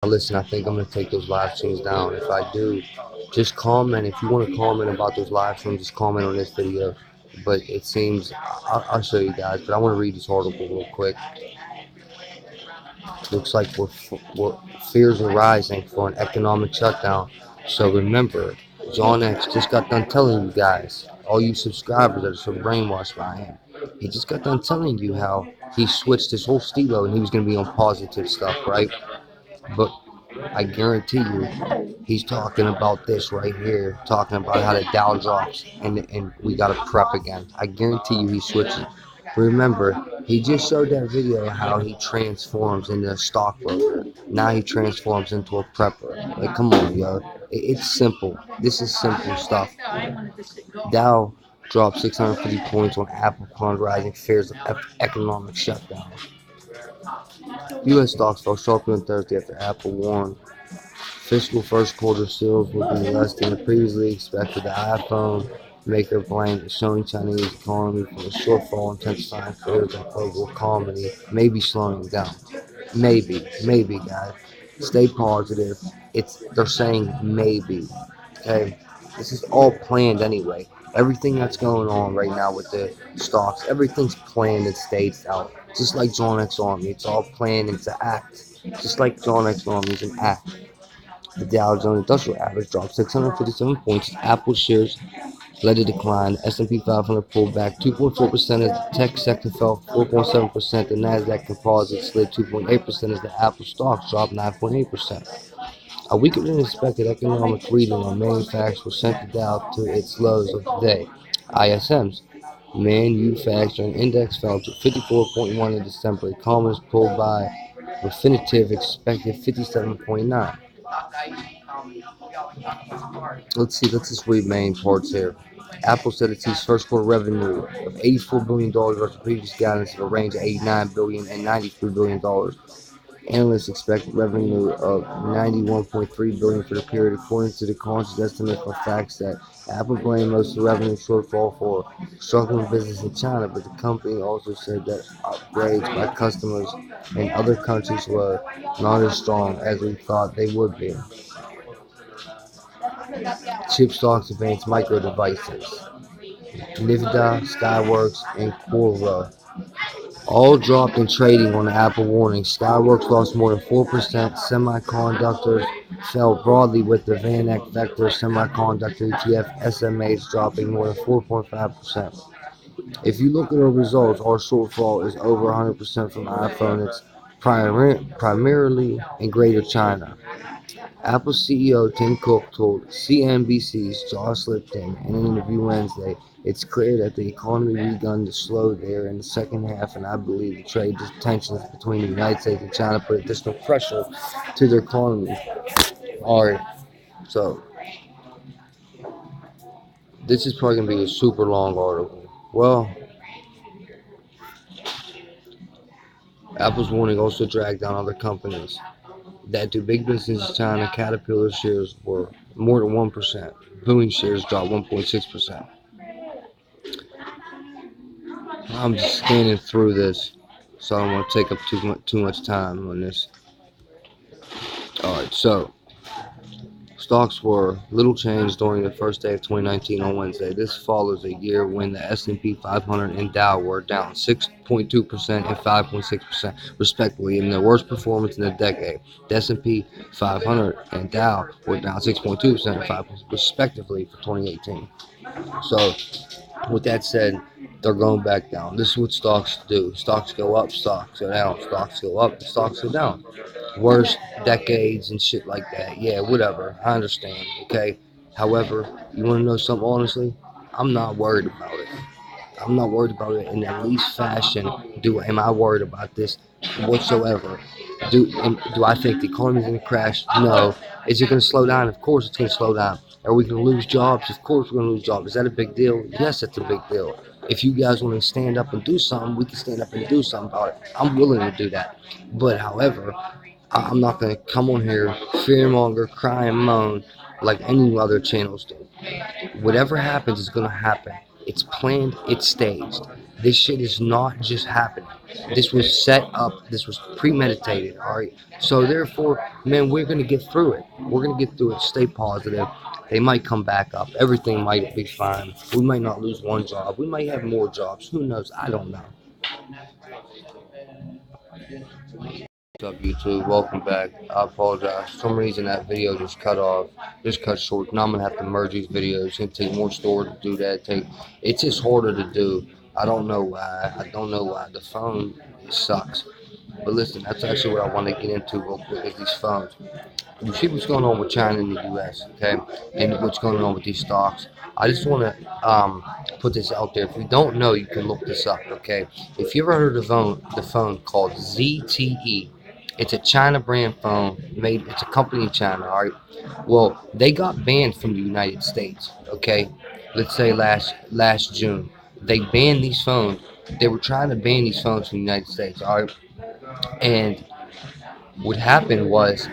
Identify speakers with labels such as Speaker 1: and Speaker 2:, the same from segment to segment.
Speaker 1: listen, I think I'm going to take those live streams down. If I do, just comment. If you want to comment about those live streams, just comment on this video. But it seems, I'll show you guys, but I want to read this article real quick. Looks like fears are rising for an economic shutdown. So remember, John X just got done telling you guys, all you subscribers that are so brainwashed by him, he just got done telling you how he switched his whole stilo and he was going to be on positive stuff, right? But I guarantee you, he's talking about this right here, talking about how the Dow drops and we got to prep again. I guarantee you he's switching. Remember, he just showed that video how he transforms into a stockbroker. Now he transforms into a prepper. Like, come on, yo. It's simple. This is simple stuff. Dow dropped 650 points on Apple plunged rising fears of economic shutdown. U.S. stocks fell sharply on Thursday after Apple warned fiscal first quarter sales will be less than previously expected. The iPhone maker blamed the showing Chinese economy for the shortfall, intensifying fears that global economy may be slowing down. Maybe, guys. Stay positive. They're saying maybe. Okay, this is all planned anyway. Everything that's going on right now with the stocks, everything's planned and staged out. Just like John X Army, it's all planned. It's an act. Just like John X Army is an act. The Dow Jones Industrial Average dropped 657 points as Apple shares led a decline. The S&P 500 pulled back 2.4% as the tech sector fell 4.7%. The Nasdaq Composite slid 2.8% as the Apple stocks dropped 9.8%. A weaker than expected economic reading on manufacturers sent the Dow to its lows of the day. ISM's manufacturing index fell to 54.1 in December. Economists pulled by Refinitiv expected 57.9. Let's just read main parts here. Apple said it sees first quarter revenue of $84 billion versus previous guidance of a range of $89 billion and $93 billion. Analysts expect revenue of $91.3 billion for the period, according to the conscious estimate for facts that Apple blamed most of the revenue shortfall for struggling business in China, but the company also said that upgrades by customers in other countries were not as strong as we thought they would be. Chip stocks advanced micro devices. Nvidia, Skyworks, and Quora all dropped in trading on the Apple warning. Skyworks lost more than 4%. Semiconductors fell broadly with the VanEck Vector Semiconductor ETF SMAs dropping more than 4.5%. If you look at our results, our shortfall is over 100% from iPhone. It's primarily in Greater China. Apple CEO Tim Cook told CNBC's Josh Lipton in an interview Wednesday, "It's clear that the economy begun to slow there in the second half, and I believe the trade tensions between the United States and China put additional pressure to their economy." Alright, so this is probably going to be a super long article. Well, Apple's warning also dragged down other companies that do big business in China. Caterpillar shares were more than 1%. Boeing shares dropped 1.6%. I'm just scanning through this, so I don't want to take up too much time on this. Alright, so stocks were little changed during the first day of 2019 on Wednesday. This follows a year when the S&P 500 and Dow were down 6.2% and 5.6% respectively, in their worst performance in a decade. The S&P 500 and Dow were down 6.2% and 5% respectively for 2018. So, with that said, they're going back down. This is what stocks do. Stocks go up, stocks go down. Stocks go up, stocks go down. Worst decades and shit like that. Yeah, whatever. I understand, okay? However, you want to know something honestly? I'm not worried about it. I'm not worried about it in the least fashion. Am I worried about this whatsoever? Do I think the economy is going to crash? No. Is it going to slow down? Of course it's going to slow down. Are we going to lose jobs? Of course we're going to lose jobs. Is that a big deal? Yes, it's a big deal. If you guys want to stand up and do something, we can stand up and do something about it. I'm willing to do that. But however, I'm not going to come on here, fearmonger, cry and moan like any other channels do. Whatever happens is going to happen. It's planned, it's staged. This shit is not just happening. This was set up. This was premeditated. All right. So therefore, man, we're gonna get through it. We're gonna get through it. Stay positive. They might come back up. Everything might be fine. We might not lose one job. We might have more jobs. Who knows? I don't know. What's up, YouTube? Welcome back. I apologize. For some reason that video just cut off, just cut short. Now I'm gonna have to merge these videos. It's gonna take more storage to do that. It's just harder to do. I don't know why. I don't know why. The phone, it sucks. But listen, that's actually what I want to get into real quick is these phones. You see what's going on with China and the U.S., okay, and what's going on with these stocks. I just want to put this out there. If you don't know, you can look this up, okay. If you ever heard of the phone called ZTE, it's a China brand phone. It's a company in China, all right. Well, they got banned from the United States, okay. Let's say last June, they banned these phones. They were trying to ban these phones from the United States, all right. And what happened was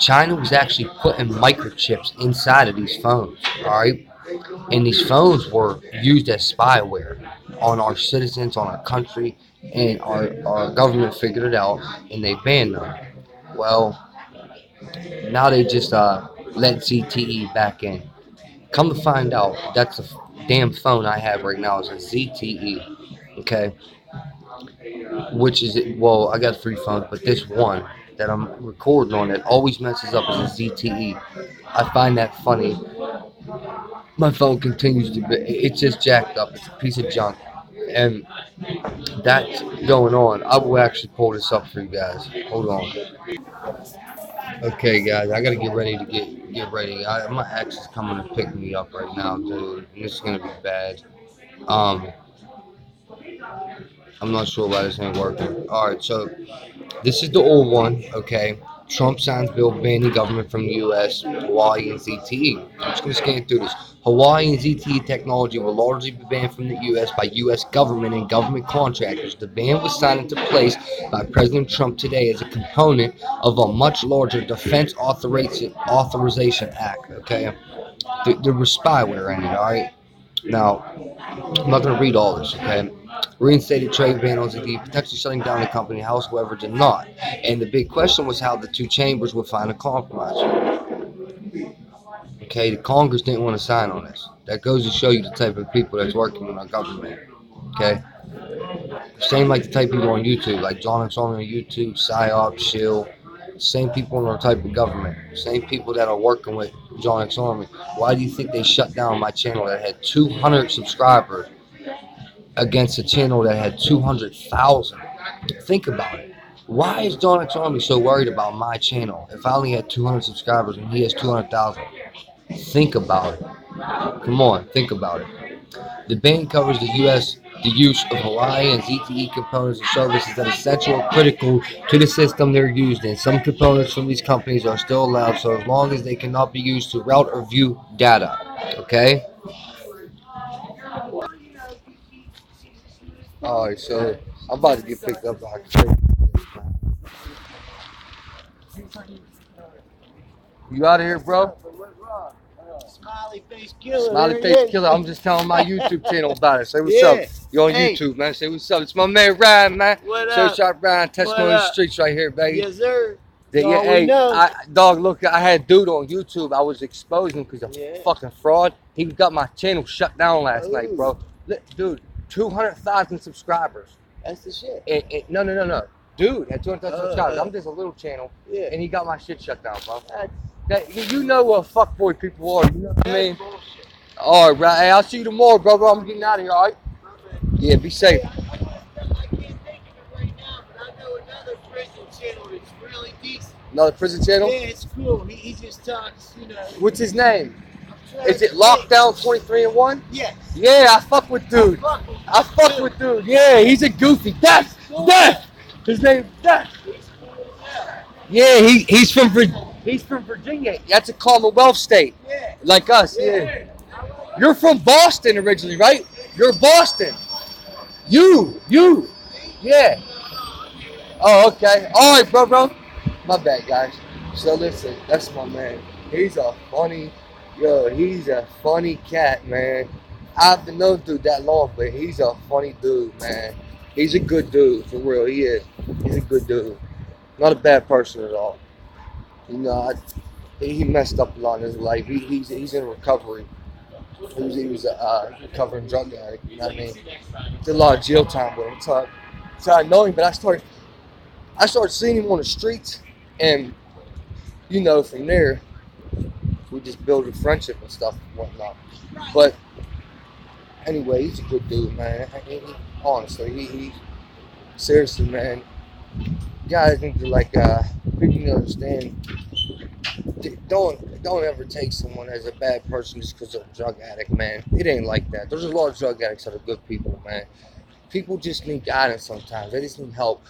Speaker 1: China was actually putting microchips inside of these phones, all right? And these phones were used as spyware on our citizens, on our country, and our government figured it out and they banned them. Well, now they just let ZTE back in. Come to find out, that's the damn phone I have right now is a ZTE, okay? Which is well, I got three phones, but this one that I'm recording on it always messes up as a ZTE. I find that funny. My phone continues to be, it's just jacked up. It's a piece of junk, and that's going on. I will actually pull this up for you guys. Hold on. Okay, guys, I gotta get ready to get ready. My ex is coming to pick me up right now, dude, and this is gonna be bad. Um, I'm not sure why this ain't working. All right, so this is the old one, okay? Trump signs bill banning government from the U.S., Hawaii, and ZTE. I'm just going to scan through this. Hawaii and ZTE technology will largely be banned from the U.S. by U.S. government and government contractors. The ban was signed into place by President Trump today as a component of a much larger Defense Authorization Act, okay? There was spyware in it, all right? Now, I'm not going to read all this, okay? Reinstated trade ban on ZTE, potentially shutting down the company. House, however, did not. And the big question was how the two chambers would find a compromise. Okay, the Congress didn't want to sign on this. That goes to show you the type of people that's working in our government. Okay? Same like the type of people on YouTube, like John X on YouTube, PsyOp, Shill. Same people in our type of government. Same people that are working with John X Army. Why do you think they shut down my channel that had 200 subscribers against a channel that had 200,000? Think about it. Why is John X Army so worried about my channel if I only had 200 subscribers and he has 200,000? Think about it. Come on, think about it. The ban covers the use of Hawaii and ZTE components and services that are essential or critical to the system they're used in. Some components from these companies are still allowed, so as long as they cannot be used to route or view data. Okay? Alright, so I'm about to get picked up by a. You out of here, bro?
Speaker 2: Smiley face killer.
Speaker 1: Smiley face killer. I'm just telling my YouTube channel about it. Say what's up. You on YouTube, man. Say what's up. It's my man Ryan, man.
Speaker 2: What
Speaker 1: So
Speaker 2: up?
Speaker 1: shot Ryan, testimony on the streets right here, baby.
Speaker 2: Yes, sir.
Speaker 1: Yeah, hey, dog, look, I had a dude on YouTube. I was exposing him because of fucking fraud. He got my channel shut down last night, bro. Dude, 200,000 subscribers.
Speaker 2: That's the shit.
Speaker 1: No. Dude had 200,000 subscribers. I'm just a little channel, and he got my shit shut down, bro. You know what fuckboy people are, you know what I mean? Alright, right. Hey, I'll see you tomorrow, brother. I'm getting out of here, alright? Yeah, be safe.
Speaker 2: I can't think of it right now, but I know another prison channel that's really decent.
Speaker 1: Another prison channel?
Speaker 2: Yeah, it's cool. He just talks, you know.
Speaker 1: What's his name? Is it Lockdown 23 and 1?
Speaker 2: Yes.
Speaker 1: Yeah, I fuck with dude. I fuck with dude. Yeah, he's a goofy. Death! Death! His name's Death. Yeah, he's from Virginia. That's a Commonwealth state.
Speaker 2: Yeah.
Speaker 1: Like us, yeah. You're from Boston originally, right? You're Boston. You. Yeah. Oh, okay. All right, bro. My bad, guys. So listen, that's my man. He's a funny cat, man. I've been known dude that long, but he's a funny dude, man. He's a good dude, for real. He is. He's a good dude. Not a bad person at all. You know, he messed up a lot in his life. He's in recovery. He was a recovering drug addict. You know what I mean? Did a lot of jail time with him. So I know him, but I started seeing him on the streets, and from there we just built a friendship and stuff and whatnot. But anyway, he's a good dude, man. Honestly, he seriously, man. Guys need to people need to understand. Don't ever take someone as a bad person just because they're a drug addict, man. It ain't like that. There's a lot of drug addicts that are good people, man. People just need guidance sometimes. They just need help,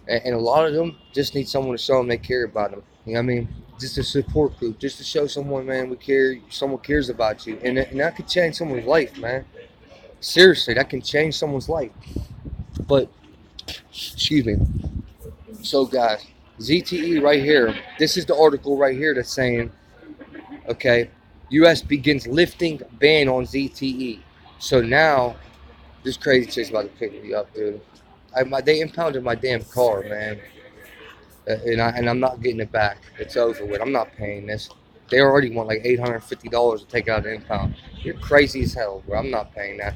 Speaker 1: and a lot of them just need someone to show them they care about them. You know what I mean? Just a support group, just to show someone, man, we care. Someone cares about you, and that could change someone's life, man. Seriously, that can change someone's life. But excuse me. So, guys, ZTE right here. This is the article right here that's saying, okay, U.S. begins lifting ban on ZTE. So now, this crazy chick's about to pick me up, dude. They impounded my damn car, man, and I'm not getting it back. It's over with. I'm not paying this. They already want like $850 to take out the impound. You're crazy as hell, bro. I'm not paying that.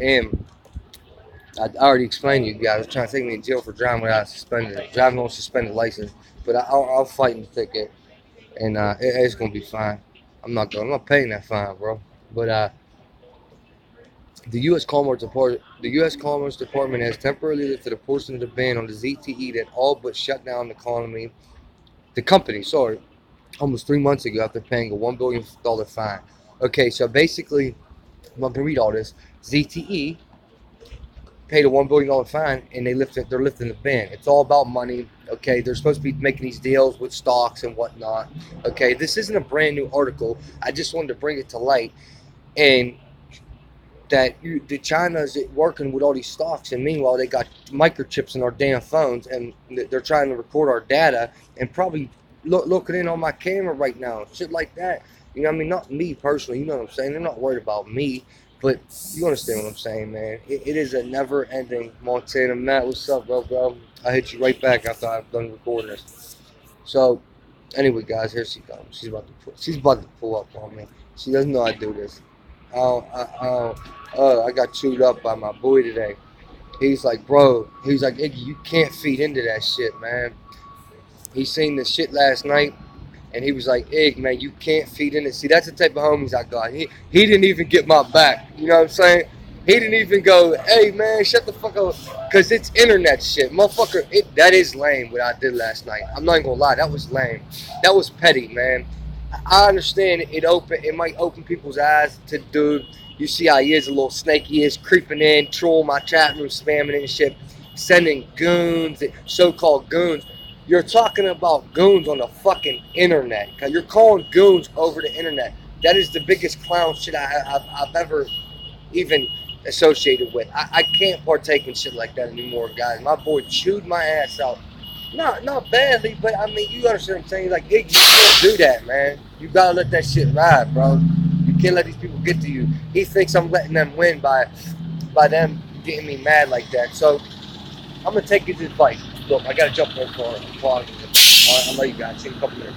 Speaker 1: And I already explained to you guys. Trying to take me to jail for driving without driving on suspended license. But I'll fight in the ticket, and it's gonna be fine. I'm not paying that fine, bro. But the U.S. Commerce Department has temporarily lifted a portion of the ban on the ZTE that all but shut down the company. Sorry, almost 3 months ago after paying a $1 billion fine. Okay, so basically, I'm not gonna read all this. ZTE paid a $1 billion fine, and they're lifting the ban. It's all about money. Okay, they're supposed to be making these deals with stocks and whatnot. Okay, this isn't a brand new article. I just wanted to bring it to light, and that the China's working with all these stocks, and meanwhile they got microchips in our damn phones, and they're trying to record our data and probably looking in on my camera right now, shit like that. You know what I mean? Not me personally, you know what I'm saying? They're not worried about me, but you understand what I'm saying, man. It is a never-ending Montana. Matt, what's up, bro? I hit you right back after I've done recording this. So, anyway, guys, here she comes. She's about to pull up on me. She doesn't know I do this. I got chewed up by my boy today. He's like, bro, Iggy, you can't feed into that shit, man. He seen this shit last night, and he was like, Ig, man, you can't feed in it. See, that's the type of homies I got. He didn't even get my back. You know what I'm saying? He didn't even go, hey, man, shut the fuck up. Because it's internet shit. Motherfucker, that is lame what I did last night. I'm not even going to lie. That was lame. That was petty, man. I understand it might open people's eyes to dude. You see how he is, a little snake he is, creeping in, trolling my chat room, spamming and shit, sending goons, so-called goons. You're talking about goons on the fucking internet. You're calling goons over the internet. That is the biggest clown shit I've ever even associated with. I can't partake in shit like that anymore, guys. My boy chewed my ass out. Not badly, but I mean, you understand what I'm saying? Like, you can't do that, man. You gotta let that shit ride, bro. You can't let these people get to you. He thinks I'm letting them win by them getting me mad like that. So I'm gonna take his advice. Look, I gotta jump on the car. I'll let you guys see in a couple minutes.